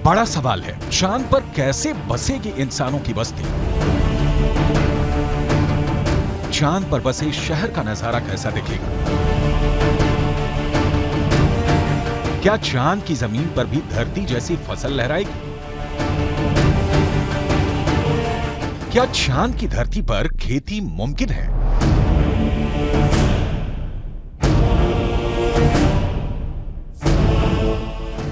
बड़ा सवाल है, चांद पर कैसे बसेगी इंसानों की बस्ती? चांद पर बसे शहर का नजारा कैसा दिखेगा? क्या चांद की जमीन पर भी धरती जैसी फसल लहराएगी? क्या चांद की धरती पर खेती मुमकिन है?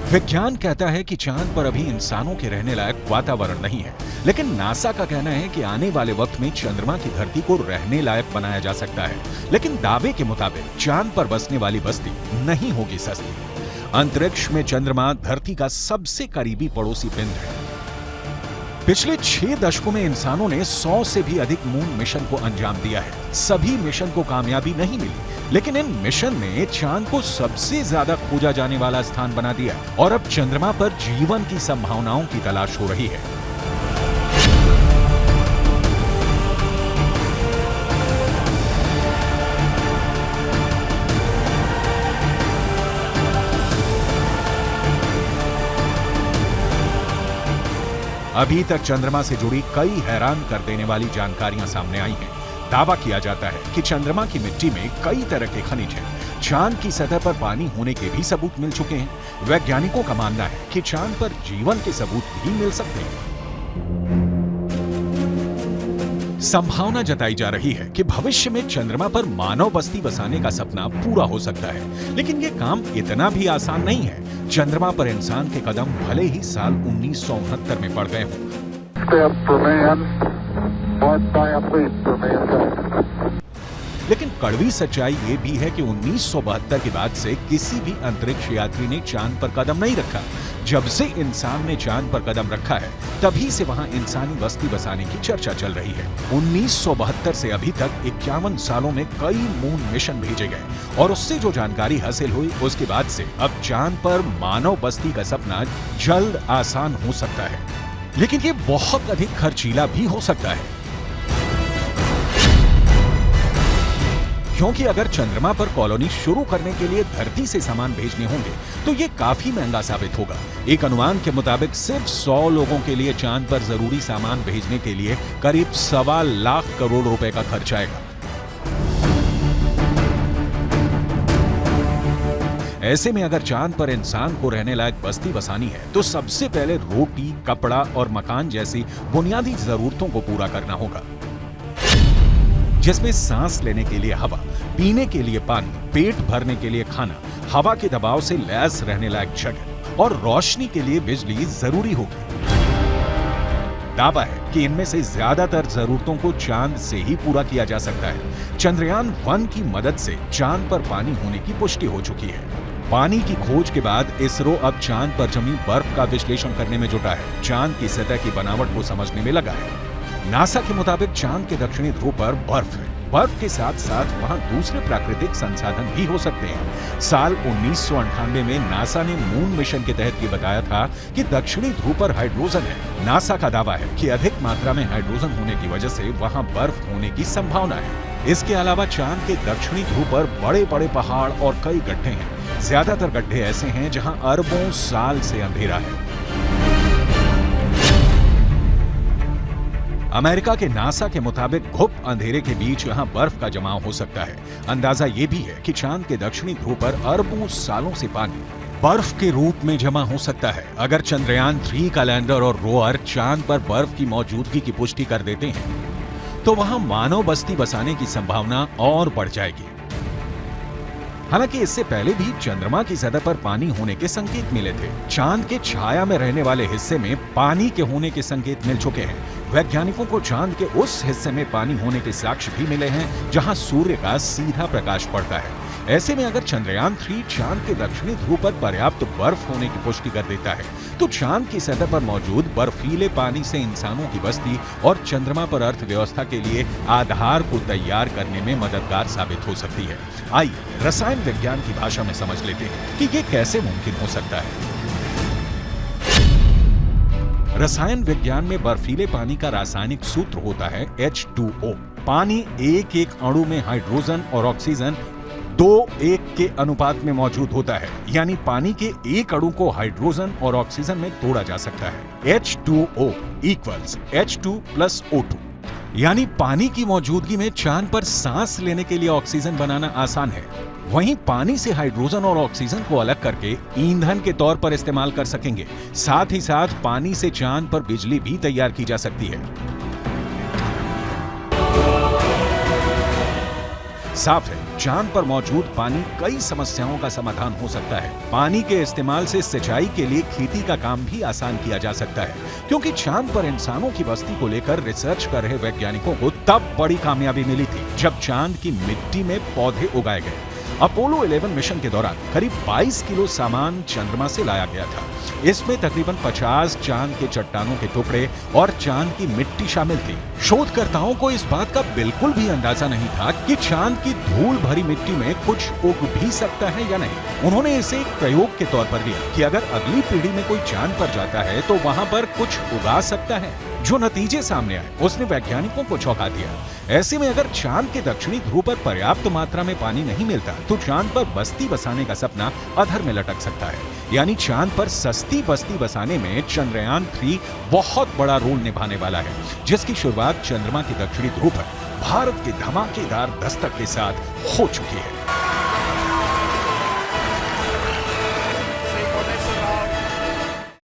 विज्ञान कहता है कि चांद पर अभी इंसानों के रहने लायक वातावरण नहीं है, लेकिन नासा का कहना है कि आने वाले वक्त में चंद्रमा की धरती को रहने लायक बनाया जा सकता है। लेकिन दावे के मुताबिक चांद पर बसने वाली बस्ती नहीं होगी सस्ती। अंतरिक्ष में चंद्रमा धरती का सबसे करीबी पड़ोसी पिंड है। पिछले 6 दशकों में इंसानों ने 100 से भी अधिक मून मिशन को अंजाम दिया है। सभी मिशन को कामयाबी नहीं मिली, लेकिन इन मिशन ने चांद को सबसे ज्यादा खोजा जाने वाला स्थान बना दिया और अब चंद्रमा पर जीवन की संभावनाओं की तलाश हो रही है। अभी तक चंद्रमा से जुड़ी कई हैरान कर देने वाली जानकारियां सामने आई हैं। दावा किया जाता है कि चंद्रमा की मिट्टी में कई तरह के खनिज हैं। चांद की सतह पर पानी होने के भी सबूत मिल चुके हैं। वैज्ञानिकों का मानना है कि चांद पर जीवन के सबूत भी मिल सकते हैं। संभावना जताई जा रही है कि भविष्य में चंद्रमा पर मानव बस्ती बसाने का सपना पूरा हो सकता है, लेकिन यह काम इतना भी आसान नहीं है। चंद्रमा पर इंसान के कदम भले ही साल 1969 में पड़ गए हों, लेकिन कड़वी सच्चाई ये भी है कि 1972 के बाद से किसी भी अंतरिक्ष यात्री ने चांद पर कदम नहीं रखा। जब से इंसान ने चांद पर कदम रखा है, तभी से वहां इंसानी बस्ती बसाने की चर्चा चल रही है। 1972 से अभी तक 51 सालों में कई मून मिशन भेजे गए और उससे जो जानकारी हासिल हुई, उसके बाद से अब चांद पर मानव बस्ती का सपना जल्द आसान हो सकता है, लेकिन ये बहुत अधिक खर्चीला भी हो सकता है। क्योंकि अगर चंद्रमा पर कॉलोनी शुरू करने के लिए धरती से सामान भेजने होंगे तो ये काफी महंगा साबित होगा। एक अनुमान के मुताबिक सिर्फ 100 लोगों के लिए चांद पर जरूरी सामान भेजने के लिए करीब 1.25 लाख करोड़ रुपए का खर्च आएगा। ऐसे में अगर चांद पर इंसान को रहने लायक बस्ती बसानी है तो सबसे पहले रोटी, कपड़ा और मकान जैसी बुनियादी जरूरतों को पूरा करना होगा, जिसमें सांस लेने के लिए हवा, पीने के लिए पानी, पेट भरने के लिए खाना, हवा के दबाव से लैस रहने लायक जगह और रोशनी के लिए बिजली जरूरी होगी। दावा है कि इनमें से ज्यादातर जरूरतों को चांद से ही पूरा किया जा सकता है। चंद्रयान 1 की मदद से चांद पर पानी होने की पुष्टि हो चुकी है। पानी की खोज के बाद इसरो अब चांद पर जमी बर्फ का विश्लेषण करने में जुटा है। चांद की सतह की बनावट को समझने में लगा है। नासा के मुताबिक चांद के दक्षिणी ध्रुव पर बर्फ है। बर्फ के साथ साथ वहां दूसरे प्राकृतिक संसाधन भी हो सकते हैं। साल 1998 में नासा ने मून मिशन के तहत ये बताया था कि दक्षिणी ध्रुव पर हाइड्रोजन है। नासा का दावा है कि अधिक मात्रा में हाइड्रोजन होने की वजह से वहां बर्फ होने की संभावना है। इसके अलावा चांद के दक्षिणी ध्रुव पर बड़े बड़े पहाड़ और कई गड्ढे हैं। ज्यादातर गड्ढे ऐसे हैं जहां अरबों साल से अंधेरा है। अमेरिका के नासा के मुताबिक घुप अंधेरे के बीच यहां बर्फ का जमाव हो सकता है। अंदाजा यह भी है कि चांद के दक्षिणी ध्रुव पर अरबों सालों से पानी बर्फ के रूप में जमा हो सकता है। अगर चंद्रयान 3 का लैंडर और रोवर चांद पर बर्फ की मौजूदगी की पुष्टि कर देते हैं तो वहां मानव बस्ती बसाने की संभावना और बढ़ जाएगी। हालांकि इससे पहले भी चंद्रमा की सतह पर पानी होने के संकेत मिले थे। चांद के छाया में रहने वाले हिस्से में पानी के होने के संकेत मिल चुके हैं। वैज्ञानिकों को चांद के उस हिस्से में पानी होने के साक्ष्य भी मिले हैं जहां सूर्य का सीधा प्रकाश पड़ता है। ऐसे में अगर चंद्रयान 3 चांद के दक्षिणी ध्रुव पर पर्याप्त बर्फ होने की पुष्टि कर देता है तो चांद की सतह पर मौजूद बर्फीले पानी से इंसानों की बस्ती और चंद्रमा पर अर्थव्यवस्था के लिए आधार को तैयार करने में मददगार साबित हो सकती है। आइए रसायन विज्ञान की भाषा में समझ लेते हैं कि ये कैसे मुमकिन हो सकता है। रसायन विज्ञान में बर्फीले पानी का रासायनिक सूत्र होता है H2O। पानी एक एक अणु में हाइड्रोजन और ऑक्सीजन 2:1 के अनुपात में मौजूद होता है, यानी पानी के एक अणु को हाइड्रोजन और ऑक्सीजन में तोड़ा जा सकता है। H2O equals H2 plus O2, यानी पानी की मौजूदगी में चांद पर सांस लेने के लिए ऑक्सीजन बनाना आसान है। वहीं पानी से हाइड्रोजन और ऑक्सीजन को अलग करके ईंधन के तौर पर इस्तेमाल कर सकेंगे। साथ ही साथ पानी से चांद पर बिजली भी तैयार की जा सकती है। साफ है, चांद पर मौजूद पानी कई समस्याओं का समाधान हो सकता है। पानी के इस्तेमाल से सिंचाई के लिए खेती का काम भी आसान किया जा सकता है, क्योंकि चांद पर इंसानों की बस्ती को लेकर रिसर्च कर रहे वैज्ञानिकों को तब बड़ी कामयाबी मिली थी जब चांद की मिट्टी में पौधे उगाए गए। अपोलो 11 मिशन के दौरान करीब 22 किलो सामान चंद्रमा से लाया गया था। इसमें तकरीबन 50 चांद के चट्टानों के टुकड़े और चांद की मिट्टी शामिल थी। शोधकर्ताओं को इस बात का बिल्कुल भी अंदाजा नहीं था कि चांद की धूल भरी मिट्टी में कुछ उग भी सकता है या नहीं। उन्होंने इसे एक प्रयोग के तौर पर लिया कि अगर अगली पीढ़ी में कोई चांद पर जाता है तो वहां पर कुछ उगा सकता है। जो नतीजे सामने आए उसने वैज्ञानिकों को चौंका दिया। ऐसे में अगर चांद के दक्षिणी ध्रुव पर पर्याप्त मात्रा में पानी नहीं मिलता तो चांद पर बस्ती बसाने का सपना अधर में लटक सकता है। यानी चांद पर सस्ती बस्ती बसाने में चंद्रयान 3 बहुत बड़ा रोल निभाने वाला है, जिसकी शुरुआत चंद्रमा के दक्षिणी ध्रुव पर भारत के धमाकेदार दस्तक के साथ हो चुकी है।